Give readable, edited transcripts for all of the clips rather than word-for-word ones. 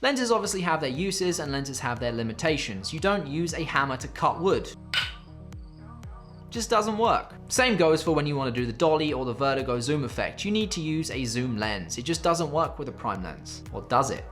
Lenses obviously have their uses and lenses have their limitations. You don't use a hammer to cut wood. Just doesn't work. Same goes for when you want to do the Dolly or the Vertigo zoom effect. You need to use a zoom lens. It just doesn't work with a prime lens. Or does it?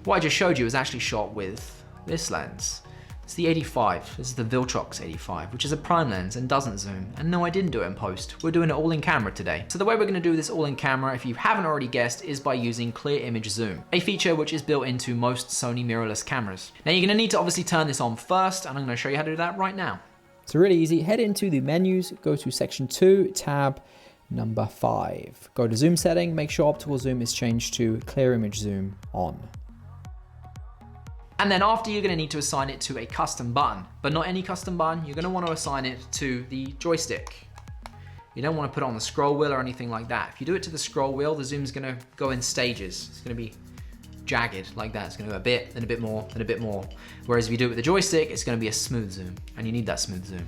What I just showed you is actually shot with this lens. It's the 85. This is the Viltrox 85, which is a prime lens and doesn't zoom. And no, I didn't do it in post. We're doing it all in camera today. So the way we're gonna do this all in camera, if you haven't already guessed, is by using clear image zoom, a feature which is built into most Sony mirrorless cameras. Now you're gonna need to obviously turn this on first, and I'm gonna show you how to do that right now. It's really easy. Head into the menus, go to section 2, tab number 5. Go to zoom setting, make sure optical zoom is changed to clear image zoom on. And then after, you're gonna need to assign it to a custom button, but not any custom button. You're gonna wanna assign it to the joystick. You don't wanna put it on the scroll wheel or anything like that. If you do it to the scroll wheel, the zoom's gonna go in stages. It's gonna be jagged like that. It's gonna go a bit, then a bit more, then a bit more. Whereas if you do it with the joystick, it's gonna be a smooth zoom, and you need that smooth zoom.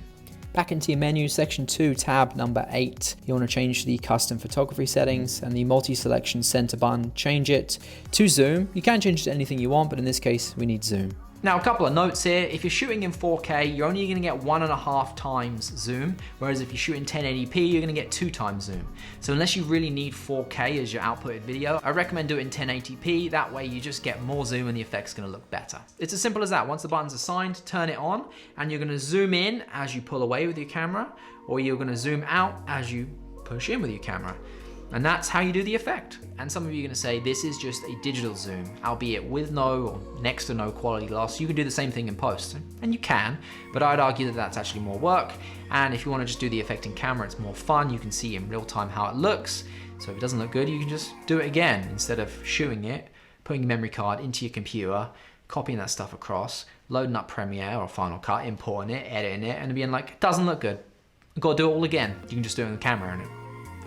Back into your menu, section 2, tab number 8. You want to change the custom photography settings and the multi-selection center button. Change it to zoom. You can change it to anything you want, but in this case, we need zoom. Now, a couple of notes here. If you're shooting in 4K, you're only gonna get 1.5 times zoom, whereas if you shoot in 1080p, you're gonna get 2 times zoom. So unless you really need 4K as your outputted video, I recommend doing it in 1080p. That way you just get more zoom and the effect's gonna look better. It's as simple as that. Once the button's assigned, turn it on, and you're gonna zoom in as you pull away with your camera, or you're gonna zoom out as you push in with your camera. And that's how you do the effect. And some of you are gonna say, this is just a digital zoom, albeit with no or next to no quality loss. You can do the same thing in post, and you can, but I'd argue that that's actually more work. And if you wanna just do the effect in camera, it's more fun. You can see in real time how it looks. So if it doesn't look good, you can just do it again instead of shooting it, putting your memory card into your computer, copying that stuff across, loading up Premiere or Final Cut, importing it, editing it, and being like, it doesn't look good. I've got to do it all again. You can just do it on the camera and it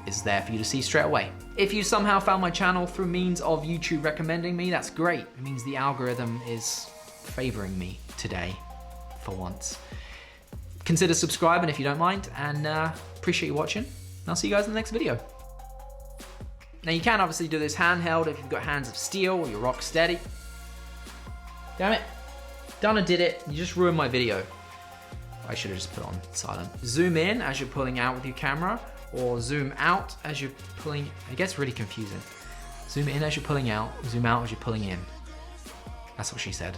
is there for you to see straight away. If you somehow found my channel through means of YouTube recommending me, that's great. It means the algorithm is favoring me today, for once. Consider subscribing if you don't mind, and appreciate you watching. And I'll see you guys in the next video. Now you can obviously do this handheld if you've got hands of steel or you're rock steady. Damn it, done and did it. You just ruined my video. I should have just put it on silent. Zoom in as you're pulling out with your camera, or zoom out as you're pulling. It gets really confusing. Zoom in as you're pulling out, zoom out as you're pulling in. That's what she said.